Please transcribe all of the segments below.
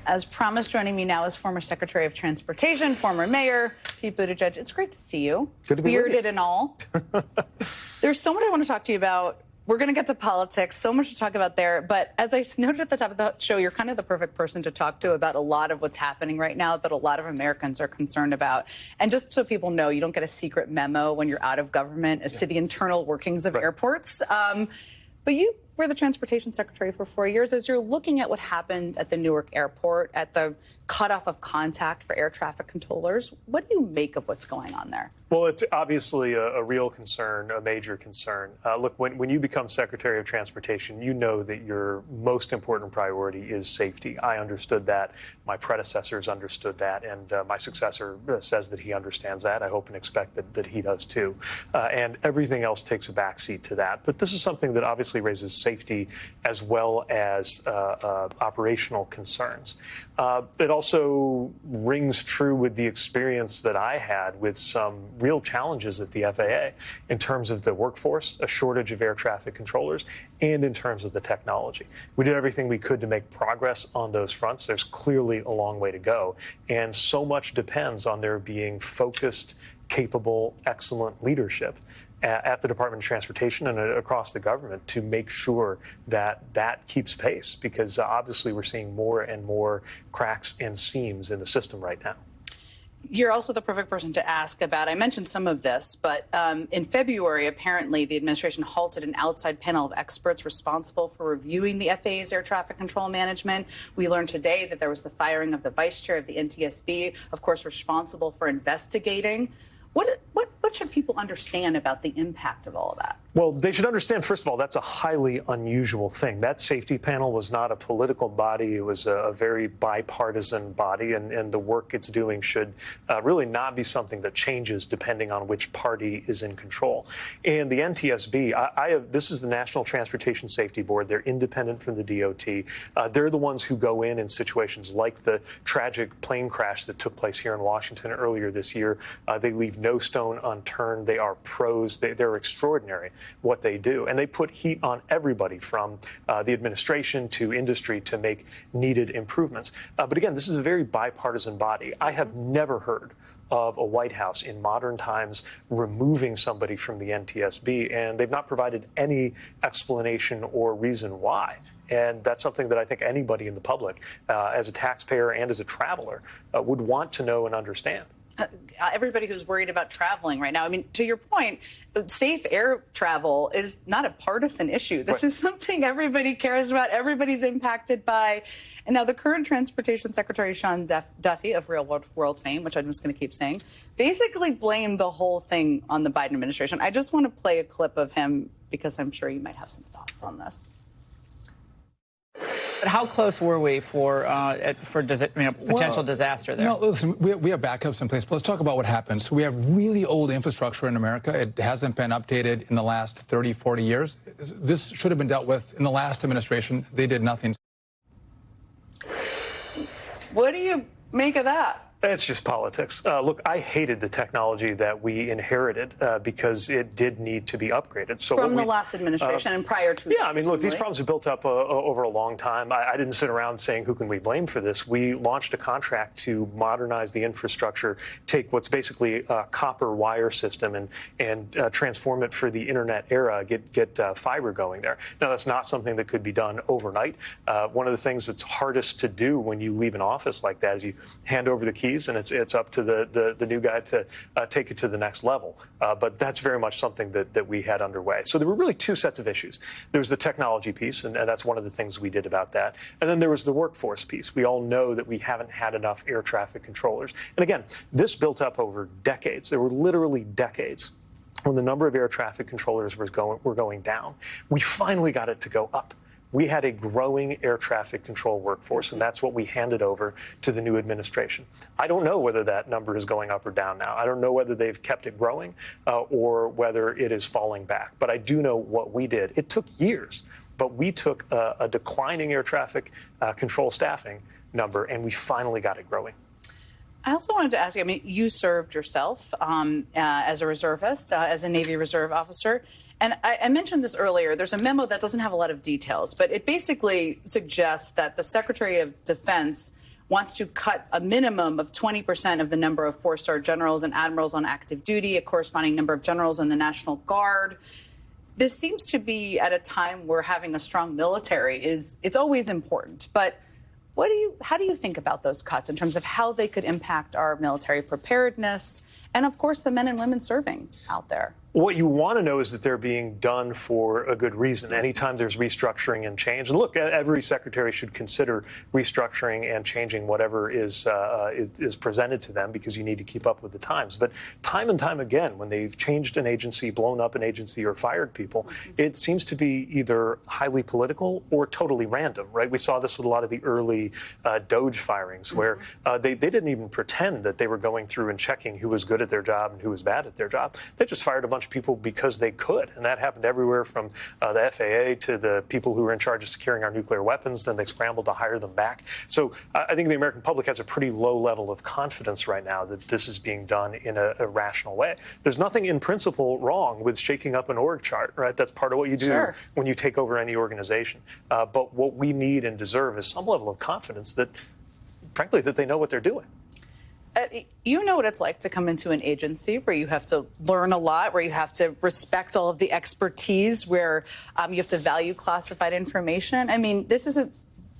As promised, joining me now is former Secretary of Transportation, former Mayor Pete Buttigieg. It's great to see you. Good to be with you. Bearded and all. There's so much I want to talk to you about. We're going to get to politics, so much to talk about there. But as I noted at the top of the show, you're kind of the perfect person to talk to about a lot of what's happening right now that a lot of Americans are concerned about. And just so people know, you don't get a secret memo when you're out of government as to the internal workings of airports. But you were the Transportation Secretary for 4 years. As you're looking at what happened at the Newark Airport, at the cutoff of contact for air traffic controllers, what do you make of what's going on there? Well, it's obviously a real concern, a major concern. Look, when you become Secretary of Transportation, you know that your most important priority is safety. I understood that. My predecessors understood that. And my successor says that he understands that. I hope and expect that he does, too. And everything else takes a backseat to that. But this is something that obviously raises safety as well as operational concerns. It also rings true with the experience that I had with some real challenges at the FAA in terms of the workforce, a shortage of air traffic controllers, and in terms of the technology. We did everything we could to make progress on those fronts. There's clearly a long way to go. And so much depends on there being focused, capable, excellent leadership at the Department of Transportation and across the government to make sure that that keeps pace, because obviously we're seeing more and more cracks and seams in the system right now. You're also the perfect person to ask about. I mentioned some of this, but in February, apparently, the administration halted an outside panel of experts responsible for reviewing the FAA's air traffic control management. We learned today that there was the firing of the vice chair of the NTSB, of course, responsible for investigating. What should people understand about the impact of all of that? Well, they should understand, first of all, that's a highly unusual thing. That safety panel was not a political body. It was a very bipartisan body, and the work it's doing should really not be something that changes depending on which party is in control. And the NTSB, this is the National Transportation Safety Board. They're independent from the DOT. They're the ones who go in situations like the tragic plane crash that took place here in Washington earlier this year. They leave no stone unturned. They are pros. They're extraordinary what they do. And they put heat on everybody from the administration to industry to make needed improvements. But again, this is a very bipartisan body. I have never heard of a White House in modern times removing somebody from the NTSB, and they've not provided any explanation or reason why. And that's something that I think anybody in the public, as a taxpayer and as a traveler, would want to know and understand. Everybody who's worried about traveling right now. I mean, to your point, safe air travel is not a partisan issue. This is something everybody cares about, everybody's impacted by. And now the current Transportation Secretary, Sean Duffy, of Real World fame, which I'm just going to keep saying, basically blamed the whole thing on the Biden administration. I just want to play a clip of him because I'm sure you might have some thoughts on this. But how close were we for potential disaster there? No, listen, we have backups in place. But let's talk about what happened. So we have really old infrastructure in America. It hasn't been updated in the last 30, 40 years. This should have been dealt with in the last administration. They did nothing. What do you make of that? It's just politics. Look, I hated the technology that we inherited because it did need to be upgraded. So from the last administration and prior to I mean, look, these problems have built up over a long time. I didn't sit around saying, who can we blame for this? We launched a contract to modernize the infrastructure, take what's basically a copper wire system and transform it for the internet era, get fiber going there. Now, that's not something that could be done overnight. One of the things that's hardest to do when you leave an office like that is you hand over the keys, and it's up to the new guy to take it to the next level. But that's very much something that we had underway. So there were really two sets of issues. There was the technology piece, and that's one of the things we did about that. And then there was the workforce piece. We all know that we haven't had enough air traffic controllers. And again, this built up over decades. There were literally decades when the number of air traffic controllers were going down. We finally got it to go up. We had a growing air traffic control workforce, and that's what we handed over to the new administration. I don't know whether that number is going up or down now. I don't know whether they've kept it growing or whether it is falling back. But I do know what we did. It took years, but we took a declining air traffic control staffing number, and we finally got it growing. I also wanted to ask you, I mean, you served yourself as a reservist, as a Navy Reserve officer. And I mentioned this earlier. There's a memo that doesn't have a lot of details, but it basically suggests that the Secretary of Defense wants to cut a minimum of 20% of the number of four-star generals and admirals on active duty, a corresponding number of generals in the National Guard. This seems to be at a time where having a strong military it's always important. But how do you think about those cuts in terms of how they could impact our military preparedness and, of course, the men and women serving out there? What you want to know is that they're being done for a good reason. Anytime there's restructuring and change, and look, every secretary should consider restructuring and changing whatever is presented to them, because you need to keep up with the times. But time and time again, when they've changed an agency, blown up an agency, or fired people, it seems to be either highly political or totally random, right? We saw this with a lot of the early Doge firings, where they didn't even pretend that they were going through and checking who was good at their job and who was bad at their job. They just fired a bunch of people because they could. And that happened everywhere from the FAA to the people who were in charge of securing our nuclear weapons. Then they scrambled to hire them back. So I think the American public has a pretty low level of confidence right now that this is being done in a rational way. There's nothing in principle wrong with shaking up an org chart, right? That's part of what you do when you take over any organization. But what we need and deserve is some level of confidence that, frankly, that they know what they're doing. You know what it's like to come into an agency where you have to learn a lot, where you have to respect all of the expertise, where you have to value classified information. I mean, this isn't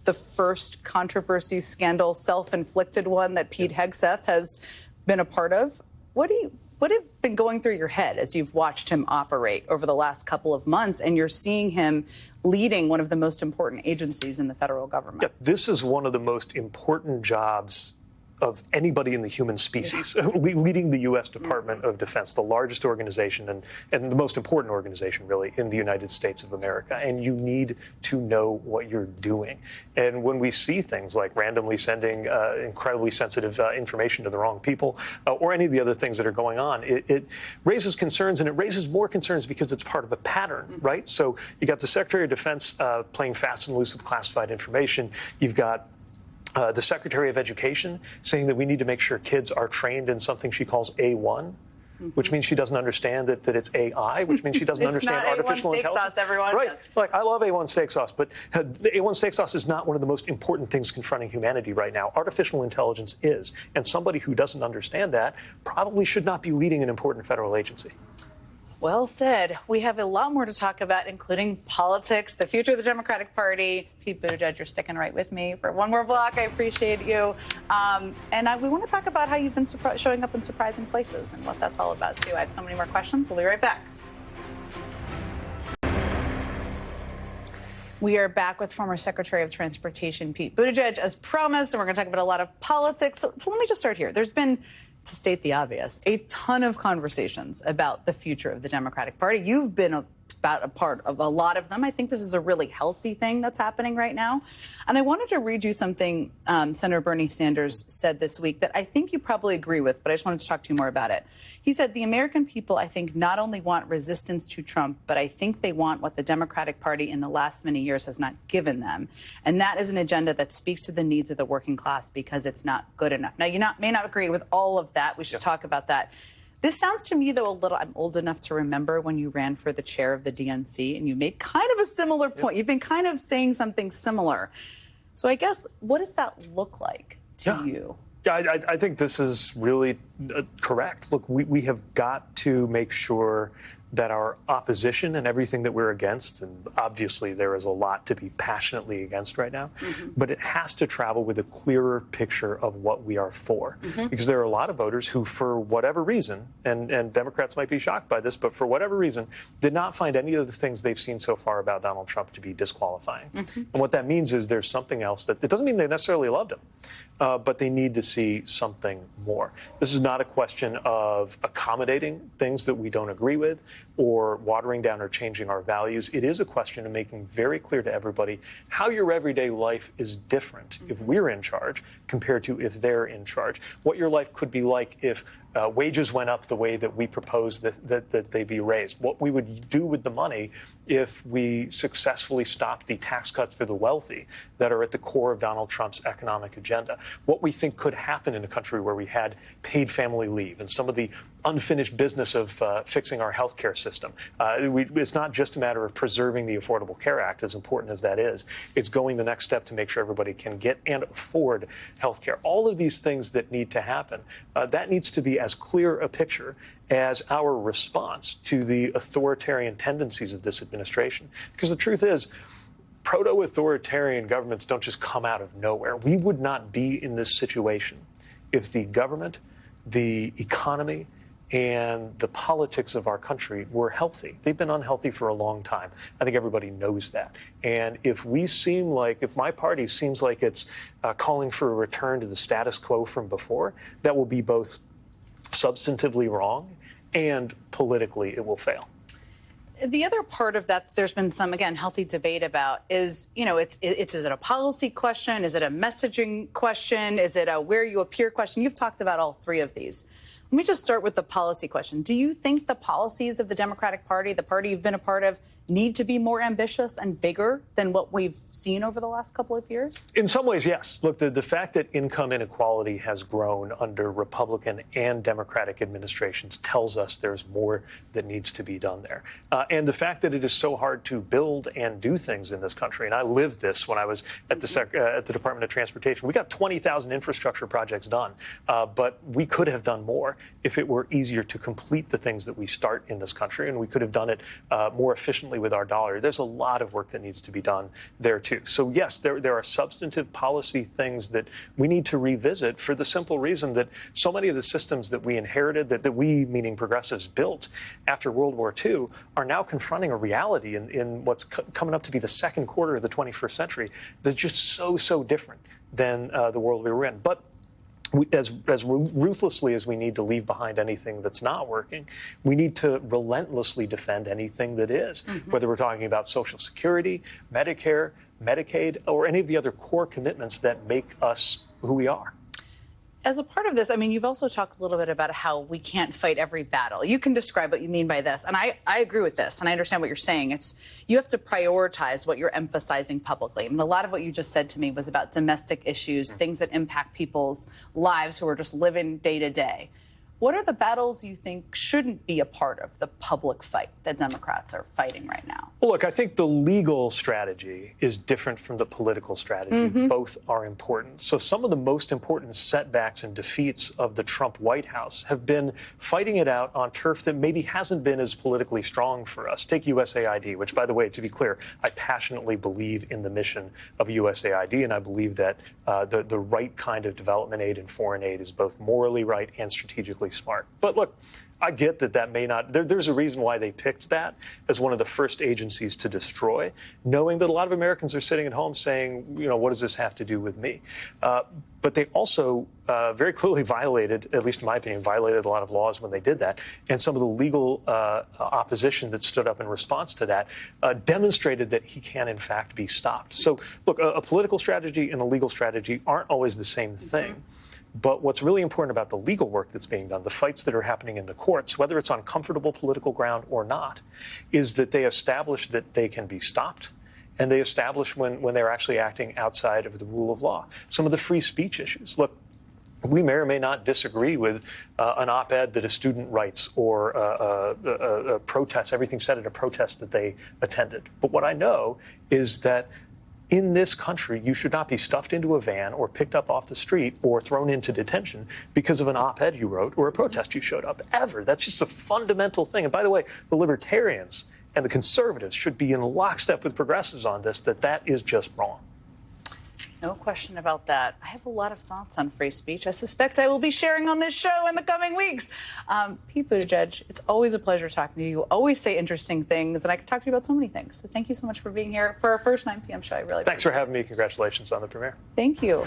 the first controversy, scandal, self-inflicted one that Pete Hegseth has been a part of. What have been going through your head as you've watched him operate over the last couple of months, and you're seeing him leading one of the most important agencies in the federal government? Yeah, this is one of the most important jobs of anybody in the human species, leading the U.S. Department of Defense, the largest organization and the most important organization, really, in the United States of America. And you need to know what you're doing. And when we see things like randomly sending incredibly sensitive information to the wrong people, or any of the other things that are going on, it raises concerns, and it raises more concerns because it's part of a pattern, right? So you got the Secretary of Defense playing fast and loose with classified information. You've got the Secretary of Education saying that we need to make sure kids are trained in something she calls A1, which means she doesn't understand that it's AI, which means she doesn't understand artificial intelligence. It's not A1 steak sauce, everyone. Right. Yes. Like, I love A1 steak sauce, but the A1 steak sauce is not one of the most important things confronting humanity right now. Artificial intelligence is. And somebody who doesn't understand that probably should not be leading an important federal agency. Well said. We have a lot more to talk about, including politics, the future of the Democratic Party. Pete Buttigieg, you're sticking right with me for one more block. I appreciate you. We want to talk about how you've been showing up in surprising places and what that's all about, too. I have so many more questions. We'll be right back. We are back with former Secretary of Transportation Pete Buttigieg, as promised, and we're going to talk about a lot of politics. So let me just start here. There's been, to state the obvious, a ton of conversations about the future of the Democratic Party. You've been a part of a lot of them. I think this is a really healthy thing that's happening right now. And I wanted to read you something Senator Bernie Sanders said this week that I think you probably agree with, but I just wanted to talk to you more about it. He said, the American people, I think, not only want resistance to Trump, but I think they want what the Democratic Party in the last many years has not given them. And that is an agenda that speaks to the needs of the working class because it's not good enough. Now, you may not agree with all of that. We should talk about that. This sounds to me, though, I'm old enough to remember when you ran for the chair of the DNC and you made kind of a similar point. You've been kind of saying something similar. So I guess, what does that look like to you? Yeah, I think this is really correct. Look, we have got to make sure that our opposition and everything that we're against, and obviously there is a lot to be passionately against right now, but it has to travel with a clearer picture of what we are for. Because there are a lot of voters who, for whatever reason, and Democrats might be shocked by this, but for whatever reason, did not find any of the things they've seen so far about Donald Trump to be disqualifying. And what that means is there's something else that, it doesn't mean they necessarily loved him, but they need to see something more. This is not a question of accommodating things that we don't agree with, or watering down or changing our values. It is a question of making very clear to everybody how your everyday life is different if we're in charge compared to if they're in charge. What your life could be like if wages went up the way that we proposed that they be raised. What we would do with the money if we successfully stopped the tax cuts for the wealthy that are at the core of Donald Trump's economic agenda. What we think could happen in a country where we had paid family leave and some of the unfinished business of fixing our health care system. It's not just a matter of preserving the Affordable Care Act, as important as that is. It's going the next step to make sure everybody can get and afford health care. All of these things that need to happen, that needs to be as clear a picture as our response to the authoritarian tendencies of this administration. Because the truth is, proto-authoritarian governments don't just come out of nowhere. We would not be in this situation if the government, the economy, and the politics of our country were healthy. They've been unhealthy for a long time. I think everybody knows that. And if my party seems like it's calling for a return to the status quo from before, that will be both substantively wrong and politically it will fail. The other part of that, there's been some, again, healthy debate about is, is it a policy question? Is it a messaging question? Is it a where you appear question? You've talked about all three of these. Let me just start with the policy question. Do you think the policies of the Democratic Party, the party you've been a part of, need to be more ambitious and bigger than what we've seen over the last couple of years? In some ways, yes. Look, the fact that income inequality has grown under Republican and Democratic administrations tells us there's more that needs to be done there. And the fact that it is so hard to build and do things in this country, and I lived this when I was at the Department of Transportation. We got 20,000 infrastructure projects done, but we could have done more if it were easier to complete the things that we start in this country, and we could have done it more efficiently with our dollar. There's a lot of work that needs to be done there, too. So, yes, there are substantive policy things that we need to revisit for the simple reason that so many of the systems that we inherited, that we, meaning progressives, built after World War II, are now confronting a reality in what's coming up to be the second quarter of the 21st century that's just so different than the world we were in. But as ruthlessly as we need to leave behind anything that's not working, we need to relentlessly defend anything that is, whether we're talking about Social Security, Medicare, Medicaid, or any of the other core commitments that make us who we are. As a part of this, I mean, you've also talked a little bit about how we can't fight every battle. You can describe what you mean by this. And I agree with this, and I understand what you're saying. You have to prioritize what you're emphasizing publicly. I mean, a lot of what you just said to me was about domestic issues, things that impact people's lives who are just living day to day. What are the battles you think shouldn't be a part of the public fight that Democrats are fighting right now? Well, look, I think the legal strategy is different from the political strategy. Both are important. So some of the most important setbacks and defeats of the Trump White House have been fighting it out on turf that maybe hasn't been as politically strong for us. Take USAID, which, by the way, to be clear, I passionately believe in the mission of USAID, and I believe that the right kind of development aid and foreign aid is both morally right and strategically smart. But look, I get that may not. There's a reason why they picked that as one of the first agencies to destroy, knowing that a lot of Americans are sitting at home saying, what does this have to do with me? But they also very clearly violated, at least in my opinion, violated a lot of laws when they did that. And some of the legal opposition that stood up in response to that demonstrated that he can, in fact, be stopped. So, look, a political strategy and a legal strategy aren't always the same thing. But what's really important about the legal work that's being done, the fights that are happening in the courts, whether it's on comfortable political ground or not, is that they establish that they can be stopped, and they establish when they're actually acting outside of the rule of law. Some of the free speech issues. Look, we may or may not disagree with an op-ed that a student writes or a protest, everything said at a protest that they attended. But what I know is that in this country, you should not be stuffed into a van or picked up off the street or thrown into detention because of an op-ed you wrote or a protest you showed up, ever. That's just a fundamental thing. And by the way, the libertarians and the conservatives should be in lockstep with progressives on this, that is just wrong. No question about that. I have a lot of thoughts on free speech. I suspect I will be sharing on this show in the coming weeks. Pete Buttigieg, it's always a pleasure talking to you. You always say interesting things, and I can talk to you about so many things. So thank you so much for being here for our first 9 p.m. show. I really appreciate it. Thanks for having me. Congratulations on the premiere. Thank you.